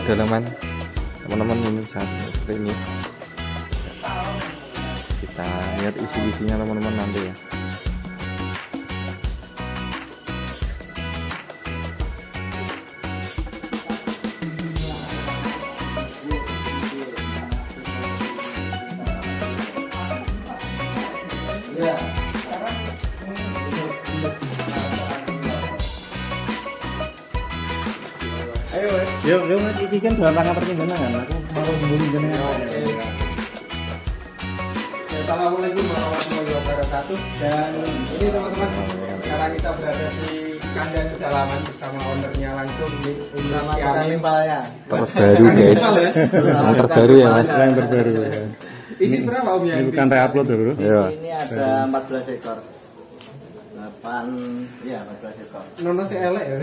dalaman teman-teman ini seperti ini. Kita lihat isi-isinya teman-teman nanti ya. Ayo, ini kan dalam rangka pertimbangan. Aku mau ngomongin jenengan. Assalamualaikum warahmatullahi wabarakatuh. Dan ini teman-teman, sekarang kita berada di kandang pedalaman bersama ownernya langsung di Limpalnya. Terbaru guys. Yang terbaru ya mas. Yang terbaru. Isi berapa om ya? Ini bukan re-upload ya bro. Iya. Ini ada 14 ekor. 14 ekor. Nono si elek ya.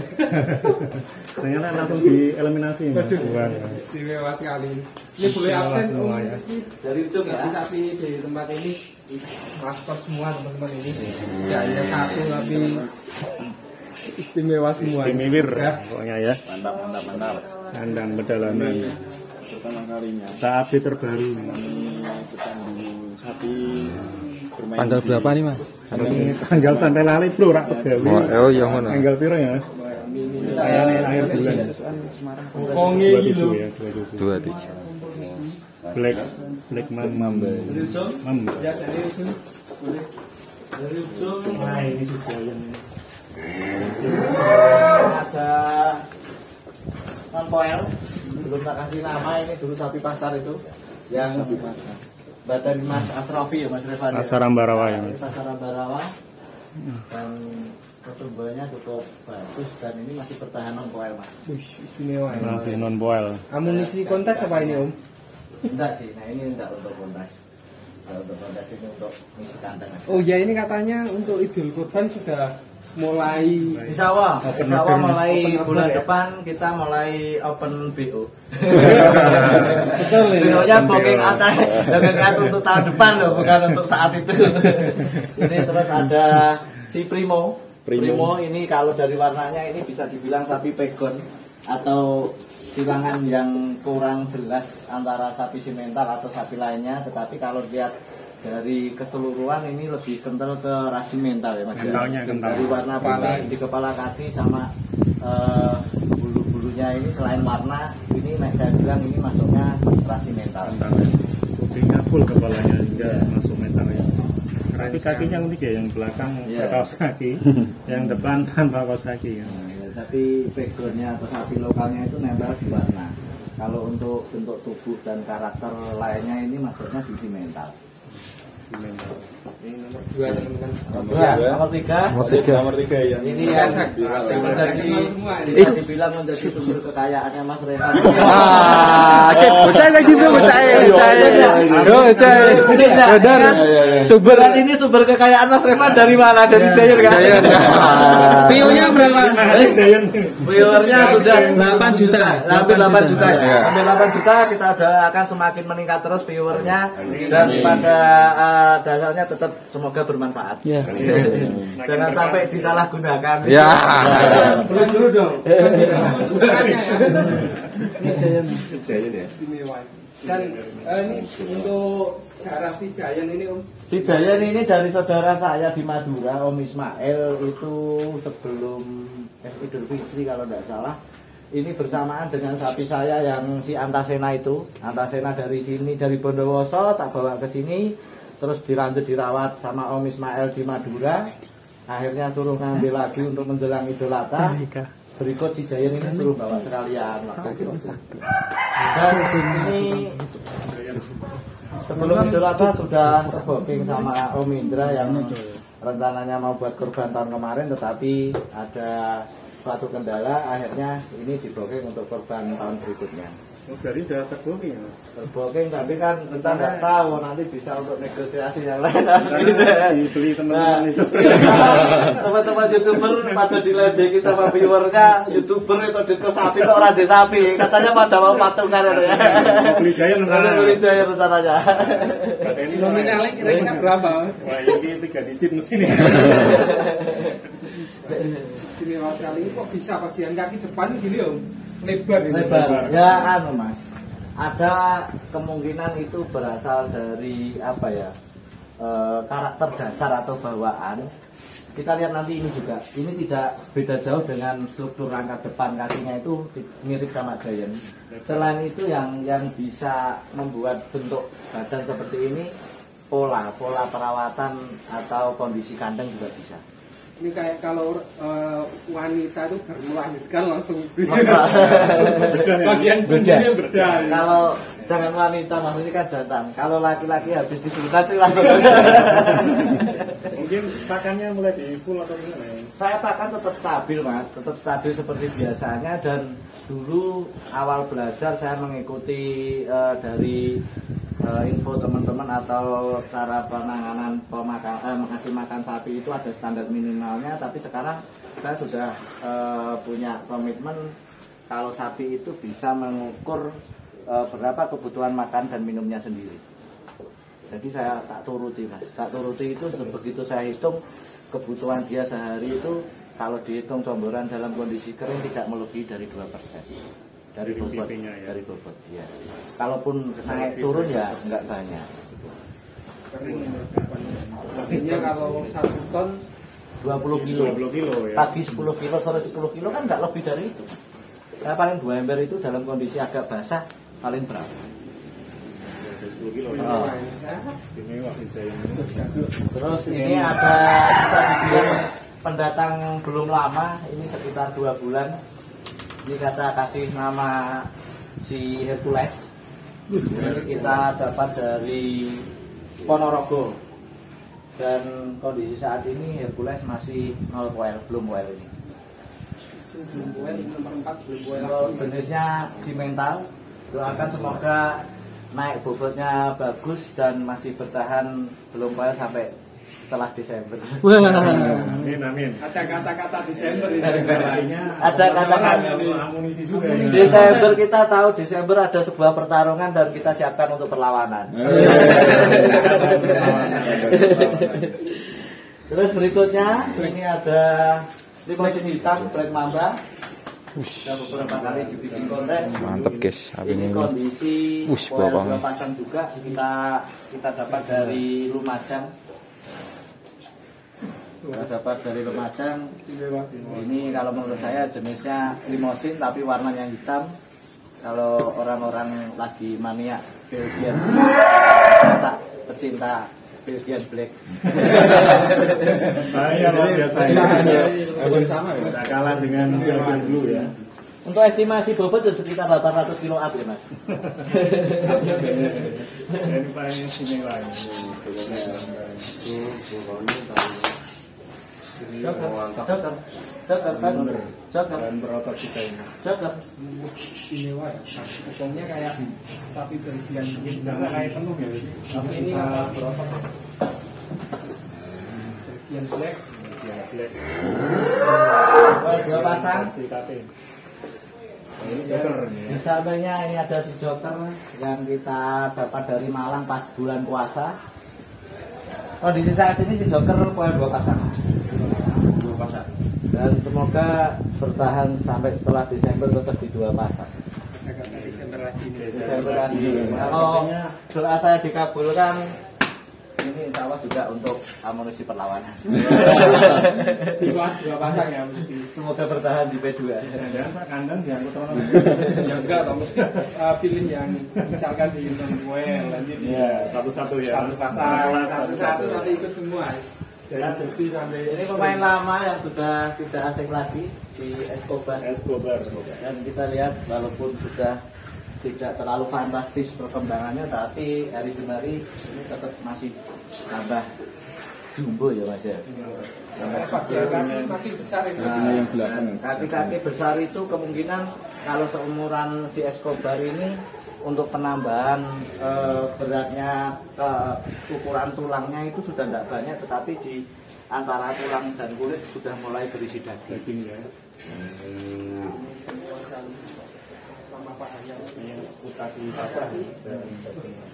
Ternyata langsung dieliminasi. Bukan. Istimewa sekali. Ini boleh absen om Dari ujung ya. Sapi di tempat ini maskot semua teman-teman ini. Ya hanya satu tapi istimewa semua. Istimewir Ya. pokoknya ya. Mantap. Kandang pedalaman. Pertama kalinya Sapi terbaru. ketemu sapi bermain. Tanggal berapa nih mas? Ini tanggal sampai lali bro rak pegawe. Oh iya mana? Tanggal piro ya? Kayaknya akhir bulan. Kongi 27 gitu. ya, 27. 27. Black Mamba. Mamba. Ya dari ujung. Dari ujung Nah, ini sudah yang ada non-poel. Belum tak kasih nama, ini dulu sapi pasar itu. Yang sapi pasar. Dari Mas Asrofi ya Mas Revan. Pasar Ambarawa ya. Pasar Ambarawa. Dan pertumbuhannya cukup bagus dan ini masih bertahan non-poel Mas. Istimewa ya. Masih non boil. Amunisi kontes apa ini om? Enggak sih, nah ini enggak untuk kontes. Kalau untuk kontes ini untuk misi kandang aja. Oh ya ini katanya untuk Idul Kurban sudah mulai Insya Allah Open mulai open bulan ya? depan kita mulai open BO. Betul ya? BO-nya booking untuk tahun depan loh, bukan untuk saat itu. Ini terus ada si Primo. Primo ini kalau dari warnanya ini bisa dibilang sapi pegon atau silangan yang kurang jelas antara sapi simental atau sapi lainnya, tetapi kalau lihat dari keseluruhan ini lebih kental ke rasi mental ya Mas. Kentalnya, kental. Dari warna kuning di kepala kaki sama bulu-bulunya ini selain warna ini saya bilang ini masuknya rasi mental. Kupingnya full kepalanya juga masuk mentalnya. Tapi kakinya unik ya, yang belakang berkaos kaki, yang depan tanpa kaos kaki ya. Tapi backgroundnya atau sapi lokalnya itu nempel di warna. Kalau untuk bentuk tubuh dan karakter lainnya ini masuknya di mental. ini nomor 2 teman-teman. Nomor 3 ya. ini yang bisa dibilang menjadi sumber kekayaannya Mas Revan. Bocah lagi bro, bocah. Sumber ini sumber kekayaan Mas Revan dari mana? Dari Giant kan? View-nya berapa? Viewernya sudah 8 juta. Hampir 8 juta ya. Hampir 8 juta kita udah akan semakin meningkat terus viewernya dan pada dasarnya tetap semoga bermanfaat. Ya. Jangan sampai disalahgunakan. Ya. Belum dulu dong. Istimewa. Dan ini untuk sejarah si Giant ini om. Si Giant ini dari saudara saya di Madura, Om Ismail itu sebelum Idul Fitri kalau tidak salah. Ini bersamaan dengan sapi saya yang si Antasena itu. Antasena dari sini dari Bondowoso tak bawa ke sini, terus dilanjut dirawat sama Om Ismail di Madura. Akhirnya suruh ngambil lagi untuk menjelang Idul Adha. Berikut si Giant ini suruh bawa sekalian waktu itu. Dan ini sebelum Idul Adha sudah terbooking sama Om Indra yang rencananya mau buat kurban tahun kemarin, tetapi ada suatu kendala, akhirnya ini dibooking untuk kurban tahun berikutnya. Oh, dari udah terbooking ya Mas? Terbooking, tapi kan kita nggak tahu nanti bisa untuk negosiasi yang lain. Dibeli teman-teman itu. Teman-teman YouTuber pada diledekin sama viewernya, YouTuber itu ke sapi kok raja sapi, katanya pada mau patungan itu ya. Beli Giant Beli Giant rencananya. Nominalnya kira-kira berapa? Wah, ini 3 digit mesin ya. Istimewa sekali. Kok bisa bagian kaki depan gini om? lebar ini. Lebar. Ya anu Mas. Ada kemungkinan itu berasal dari apa ya? Karakter dasar atau bawaan. Kita lihat nanti ini juga. Ini tidak beda jauh dengan struktur rangka depan kakinya itu mirip sama Giant. Selain itu yang bisa membuat bentuk badan seperti ini pola perawatan atau kondisi kandang juga bisa. Ini kayak kalau wanita itu baru melahirkan langsung bagian punggungnya beda. Kalau jangan wanita Mas, ini kan jantan. Kalau laki-laki habis disunat itu langsung. Mungkin pakannya mulai di full atau gimana ya? Saya pakan tetap stabil Mas, tetap stabil seperti biasanya. Dan dulu awal belajar saya mengikuti dari info teman-teman atau cara penanganan mengasih makan sapi itu ada standar minimalnya. Tapi sekarang saya sudah punya komitmen kalau sapi itu bisa mengukur berapa kebutuhan makan dan minumnya sendiri. Jadi saya tak turuti Mas, tak turuti itu begitu saya hitung kebutuhan dia sehari itu kalau dihitung comboran dalam kondisi kering tidak melebihi dari 2% dari bobot, ya? Dari bobot ya. Kalaupun naik turun ya enggak banyak. Artinya kalau 1 ton 20 kilo. 20 kilo ya. Pagi 10 kilo, sore 10 kilo kan enggak lebih dari itu. Saya paling 2 ember itu dalam kondisi agak basah paling berapa? 10 kilo ya. Oh. Mewah Giant. Terus ini ada bisa dibilang pendatang belum lama, ini sekitar 2 bulan. Ini kata kasih nama si Hercules. Ini kita dapat dari Ponorogo. Dan kondisi saat ini Hercules masih 0 poel, belum poel ini. nomor 4 belum boleh. Kalau jenisnya simental, doakan semoga naik bobotnya bagus dan masih bertahan belum poel sampai setelah Desember. Amin amin. Ada kata-kata Desember ini. Ada kata-kata amunisi juga ya. Desember, kita tahu Desember ada sebuah pertarungan dan kita siapkan untuk perlawanan. Terus berikutnya ini ada limousine hitam Black Mamba. Sudah beberapa kali dibikin konten. Mantep guys, Ini kondisi poel 2 pasang juga kita dapat dari Lumajang. Kita dapat dari Lumajang. Ini kalau menurut saya jenisnya limousine tapi warnanya hitam. Kalau orang-orang lagi mania Belgian, tak pecinta Belgian Black. Saya luar biasa ya. Sama ya. Tak kalah dengan Belgian Blue ya. Untuk estimasi bobot itu sekitar 800 kilo up ya Mas. Ini paling istimewa ya. Joker Dan berotot kita ini. Istimewa ya. Pokoknya kayak sapi Belgian gitu. Karena kayak penuh ya. Tapi ini bisa berotot. Belgian Black. Ya, black. Poel 2 pasang. Si KT. Ini Joker ini ya. Di sampingnya ini ada si Joker yang kita dapat dari Malang pas bulan puasa. Kondisi saat ini si Joker poel 2 pasang. 2 pasang. Dan semoga bertahan sampai setelah Desember tetap di 2 pasang. Desember lagi ini. Desember lagi. Kalau doa saya dikabulkan, ini insya Allah juga untuk amunisi perlawanan. Di kelas 2 pasang ya mesti. Semoga bertahan di P2. Jangan sak kandang diangkut orang. Ya enggak toh mesti pilih yang misalkan di Poel nanti di Satu-satu ya. satu pasang satu-satu sampai ikut semua. Jadi sampai Ini pemain lama yang sudah tidak asing lagi di Escobar. Dan kita lihat walaupun sudah tidak terlalu fantastis perkembangannya, tapi hari demi hari ini tetap masih tambah jumbo ya Mas ya. kaki semakin besar ini. Kaki-kaki besar itu kemungkinan kalau seumuran si Escobar ini untuk penambahan beratnya ukuran tulangnya itu sudah tidak banyak, tetapi di antara tulang dan kulit sudah mulai berisi daging ya.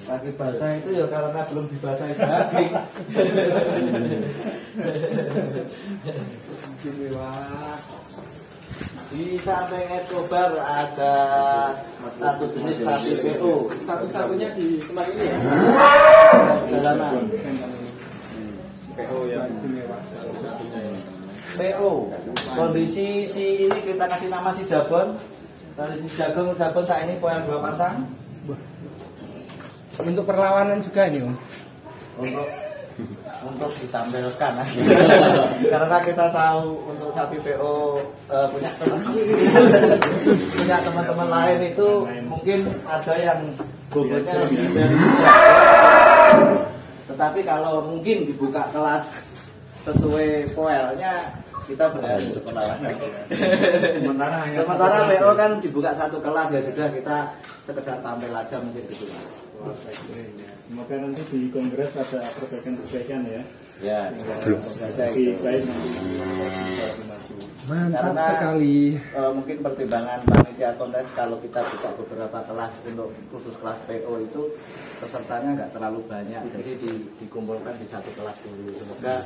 Kaki basah itu ya karena belum dibasahi daging. Istimewa. Di samping Escobar ada satu jenis sapi PO. Satu-satunya di tempat ini ya. Jalanan. PO ya istimewa satu-satunya ya. PO. Kondisi si ini kita kasih nama si Jabon. Kondisi Jabon saat ini poin 2 pasang. Untuk perlawanan juga ini Om. Untuk ditampilkan karena kita tahu untuk sapi PO punya teman-teman lain itu mungkin ada yang bobotnya lebih dari tetapi kalau mungkin dibuka kelas sesuai poelnya kita berani untuk perlawanan. Sementara PO kan dibuka satu kelas ya sudah kita sekedar tampil aja mungkin gitu. Semoga nanti di kongres ada perbaikan ya. Ya, belum baik nanti. Mantap Karena, sekali. Mungkin pertimbangan panitia kontes kalau kita buka beberapa kelas untuk khusus kelas PO itu pesertanya nggak terlalu banyak, jadi dikumpulkan di satu kelas dulu. Semoga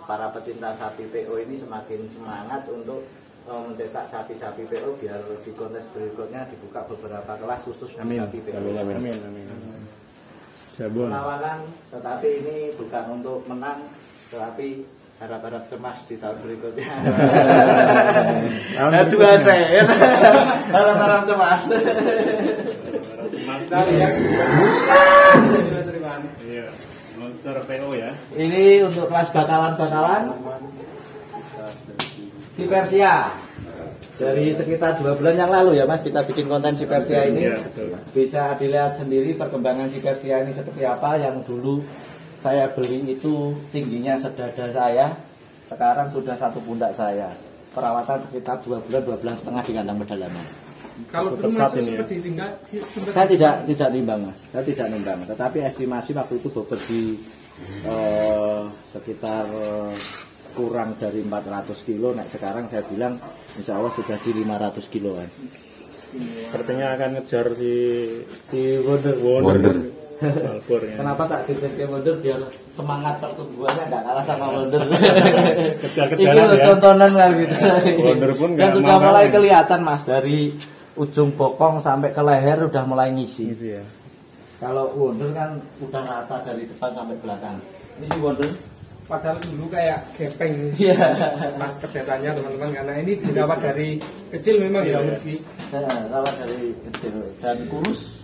para pecinta sapi PO ini semakin semangat untuk mencetak sapi-sapi PO biar di kontes berikutnya dibuka beberapa kelas khusus sapi PO. Amin. Jabon. Perlawanan, tetapi ini bukan untuk menang, tetapi harap-harap cemas di tahun berikutnya. Dua set. Harap-harap cemas. Iya, monster PO ya. Ini untuk kelas bakalan-bakalan si Persia. Dari sekitar 2 bulan yang lalu ya Mas kita bikin konten si Persia ini. Iya, betul. Bisa dilihat sendiri perkembangan si Persia ini seperti apa. Yang dulu saya beli itu tingginya sedada saya, sekarang sudah 1 pundak saya. Perawatan sekitar 2 bulan setengah di kandang pedalaman. Kalau belum pesat masuk ini ya. seperti tinggal Saya tidak nimbang Mas, saya tidak nimbang. Tetapi estimasi waktu itu bobot di sekitar kurang dari 400 kilo. Nah sekarang saya bilang insya Allah sudah di 500 kiloan. Sepertinya akan ngejar si Wonder. Malbor ya. Kenapa tak kejar ke Wonder biar semangat pertumbuhannya nggak kalah sama Wonder. Kejar-kejaran Ini ya. tontonan kan gitu. Wonder pun Dan nggak sudah mau mulai kalah. kelihatan Mas dari ujung bokong sampai ke leher udah mulai ngisi. Gitu ya. Kalau Wonder kan udah rata dari depan sampai belakang. Ini si Wonder. padahal dulu kayak gepeng Iya. pas kedatannya teman-teman karena ini dirawat dari kecil memang ya meski Rawat dari kecil dan kurus.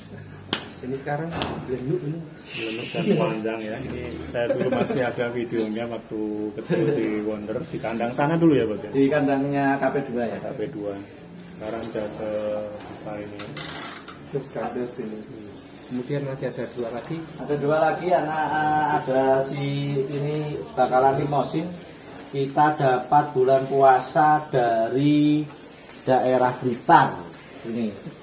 ini sekarang belum ini Dan panjang ya. Ini saya dulu masih ada videonya waktu kecil di Wonder di kandang sana dulu ya Bos ya. Di kandangnya KP2 ya. KP2. Sekarang udah sebesar ini. just kades ini kemudian masih ada 2 lagi Ada 2 lagi anak ada si ini bakalan limosin. Kita dapat bulan puasa dari daerah Blitar.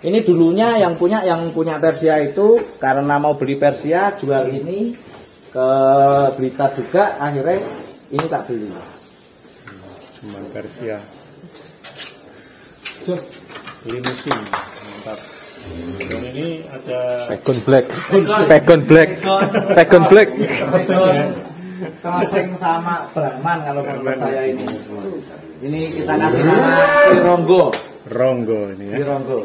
Ini dulunya yang punya Persia itu karena mau beli Persia jual ini ke Blitar juga, akhirnya ini tak beli. Cuman Persia. just Limusin. Mantap. Dan ini ada Pegon black. Crossing sama Brahman kalau menurut saya ini. Ini kita kasih nama si Ronggo ini ya. Si Ronggo.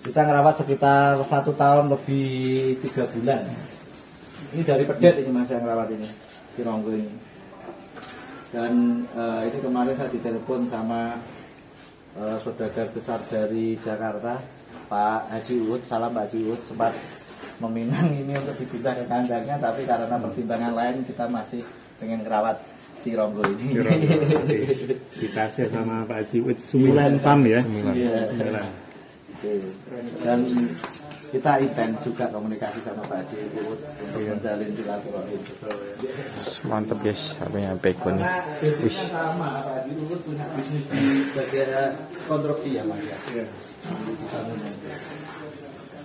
Kita ngerawat sekitar 1 tahun lebih 3 bulan. Ini dari Pedet ini Mas yang ngerawat ini, si Ronggo ini. Dan ini kemarin saya ditelepon sama saudagar besar dari Jakarta, Pak Haji Uut. Salam Pak Haji Uut, sempat meminang ini untuk dipindah ke kandangnya, tapi karena pertimbangan lain kita masih pengen ngerawat si Ronggo ini. Dikasih sama Pak Haji Uut Sumilan Farm ya. Iya. Sumilan. Dan kita intens juga komunikasi sama Pak Haji Uut untuk menjalin silaturahim. Mantap guys, apanya pegon nih. Karena bisnisnya sama, Pak Haji Uut punya bisnis di bagian konstruksi ya Mas ya. Iya.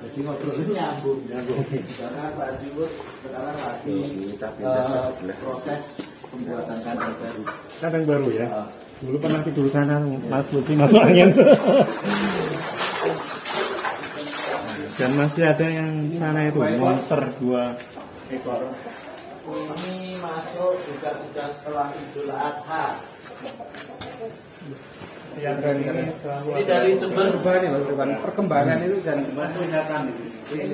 Jadi ngobrolnya nyambung. Karena Pak Haji Uut sekarang lagi proses pembuatan kandang baru. Kandang baru ya. Dulu pernah tidur sana Mas Lutfi masuk angin. Dan masih ada yang sana itu monster 2 ekor. Ini masuk juga sudah setelah Idul Adha. Yang ini selalu Ini dari Jember. Perubahan ya Mas Depan. Perkembangan itu dan Ini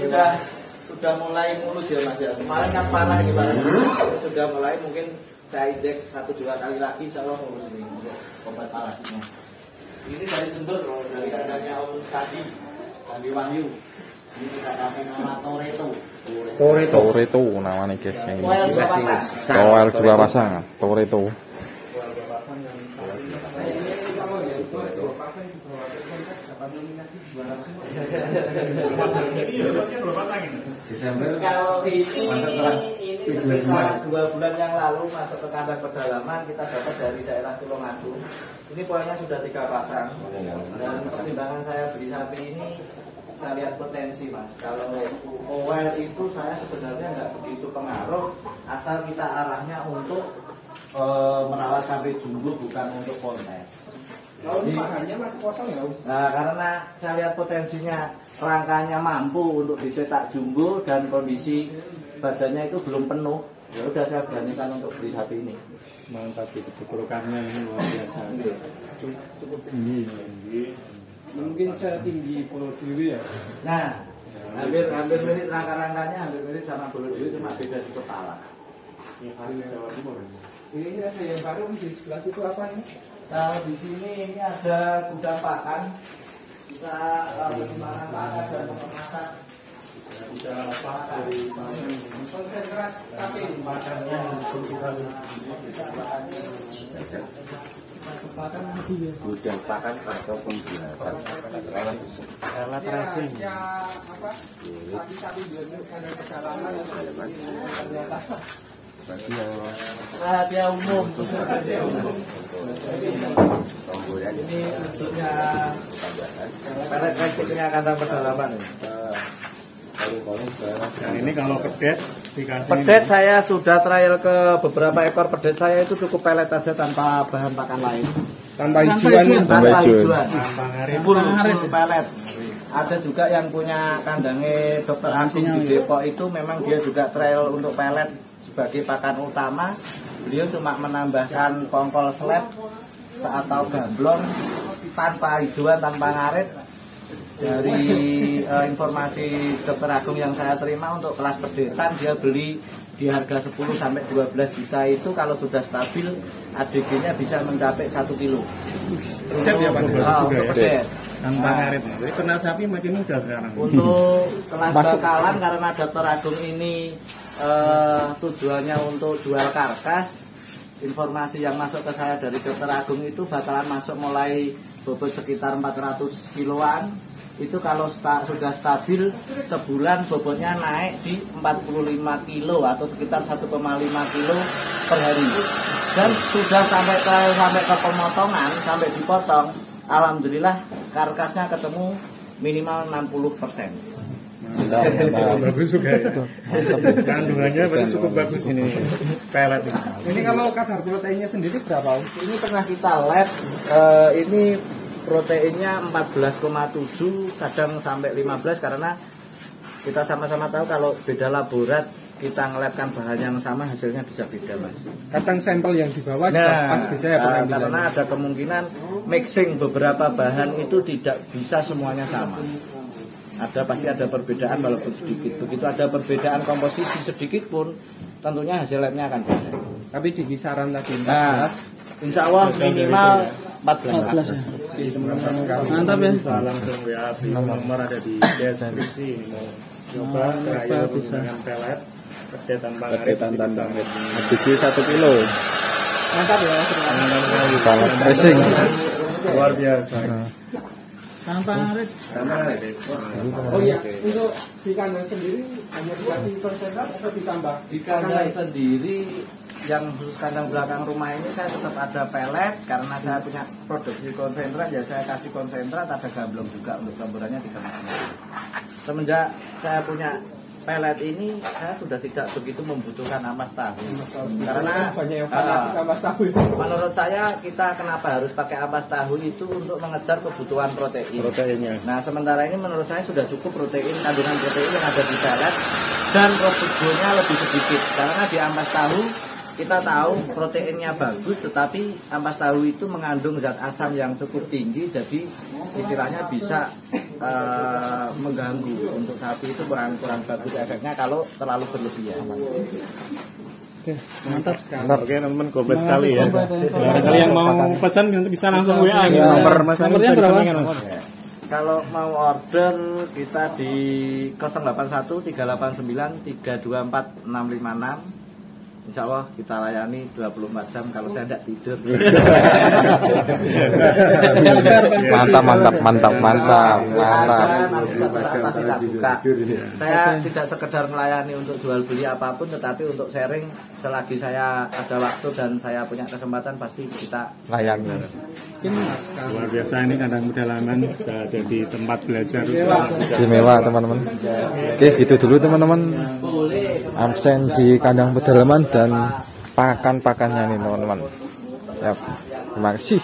sudah mulai mulus ya Mas ya. Kemarin kan panah gimana? Ini sudah mulai, mungkin saya injek 1-2 kali lagi insya Allah mulus ini untuk obat parasitnya. Ini dari Jember, dari kandangnya Om Sandi Wahyu. Ini kita kasih nama Toretto. Toretto namanya guys yang Toel ini. 2 pasang. Toel 2 pasang, Toretto. Desember. Kalau ini sekitar 2 bulan yang lalu masuk ke kandang pedalaman, kita dapat dari daerah Tulungagung. Ini poinnya sudah 3 pasang. Dan pertimbangan saya beli sapi ini, saya lihat potensi Mas. Kalau OWL itu saya sebenarnya nggak begitu pengaruh, asal kita arahnya untuk merawat sapi jumbo, bukan untuk kontes. kalau ini pakannya masih kosong ya Om? Nah, karena saya lihat potensinya, rangkanya mampu untuk dicetak jumbo dan kondisi badannya itu belum penuh, ya udah saya beranikan untuk beli sapi ini. mantap itu keburukannya ini luar biasa. Cukup tinggi. Mungkin setinggi Pulau Dewi ya. Nah, hampir mirip rangka-rangkanya, hampir mirip sama Pulau Dewi, cuma beda di kepala. Ini khas Jawa Timur. Ini ada yang baru di sebelah situ apa nih? Nah, di sini ini ada gudang pakan. Kita pertimbangan pakan dan pengemasan. Gudang pakan. Konsentrat tapi Makannya untuk kita Gudang pakan atau pembuatan. alat racing. ya apa? Sapi-sapi biasa kandang pedalaman yang ternyata Rahasia umum. Ini wujudnya pelet racingnya kandang pedalaman. Nah, ini kalau pedet dikasih Pedet saya sudah trial ke beberapa ekor pedet saya itu cukup pelet aja tanpa bahan pakan lain. tanpa hijauan. Tanpa hijauan. tanpa ngarit. Full pelet. Ada juga yang punya kandangnya Dokter Agung di Depok itu memang dia juga trial untuk pelet sebagai pakan utama. Beliau cuma menambahkan pongkol slab atau gamblon tanpa hijauan, tanpa ngarit. Dari informasi Dokter Agung yang saya terima untuk kelas pedetan, dia beli di harga 10 sampai 12 juta itu kalau sudah stabil ADG-nya bisa mencapai 1 kilo. Pedet ya Pak? Untuk pedet. Tanpa ngarit. Jadi ternak sapi makin mudah sekarang. Untuk kelas bakalan karena Dokter Agung ini tujuannya untuk jual karkas, informasi yang masuk ke saya dari Dokter Agung itu bakalan masuk mulai bobot sekitar 400 kiloan. Itu kalau sudah stabil sebulan bobotnya naik di 45 kilo atau sekitar 1,5 kilo per hari. Dan sudah sampai ke pemotongan, sampai dipotong, alhamdulillah karkasnya ketemu minimal 60%. Bagus juga ya. Kandungannya berarti cukup bagus ini pelet ini. Ini kalau kadar proteinnya sendiri berapa Om? Ini pernah kita lab, ini proteinnya 14,7, kadang sampai 15 karena kita sama-sama tahu kalau beda laborat kita ngelabkan bahan yang sama hasilnya bisa beda Mas. Kadang sampel yang dibawa juga pas beda ya Pak? Karena ada kemungkinan mixing beberapa bahan itu tidak bisa semuanya sama. Pasti ada perbedaan walaupun sedikit. Begitu ada perbedaan komposisi sedikit pun tentunya hasil labnya akan beda. Tapi di kisaran tadi 14. Nah, insya Allah minimal 14 ya. Mantap ya. Bisa langsung WA nomor ada di deskripsi. Ini mau coba trial menggunakan pelet pedet tanpa ngarit. Biji 1 kilo. Mantap ya. Palet racing. Luar biasa. Tanpa ngarit. Tanpa ngarit. Oh iya, untuk di kandang sendiri hanya dikasih konsentrat atau ditambah? Di kandang sendiri yang khusus kandang belakang rumah ini saya tetap ada pelet karena saya punya produksi konsentrat, ya saya kasih konsentrat, ada gamblong juga untuk campurannya dikenakan. Semenjak saya punya pelet ini saya sudah tidak begitu membutuhkan ampas tahu. Karena banyak yang pakai ampas tahu. menurut saya kita kenapa harus pakai ampas tahu itu untuk mengejar kebutuhan proteinnya. Nah sementara ini menurut saya sudah cukup kandungan protein yang ada di pelet dan proteinnya lebih sedikit. Karena di ampas tahu kita tahu proteinnya bagus, tetapi ampas tahu itu mengandung zat asam yang cukup tinggi, jadi istilahnya bisa mengganggu untuk sapi itu kurang bagus efeknya kalau terlalu berlebihan. Mantap. Oke teman-teman, goblok sekali ya. Barangkali yang mau pesan bisa langsung WA gitu. Nomornya berapa? Kalau mau order kita di 081 389 324 656. Insya Allah kita layani 24 jam kalau saya tidak tidur. Mantap. Saya tidak sekedar melayani untuk jual beli apapun, tetapi untuk sharing selagi saya ada waktu dan saya punya kesempatan pasti kita layani. Luar biasa ini kandang pedalaman bisa jadi tempat belajar Istimewa teman-teman. Oke gitu dulu teman-teman. Absen di kandang pedalaman dan pakan-pakannya nih teman-teman. Ya, terima kasih.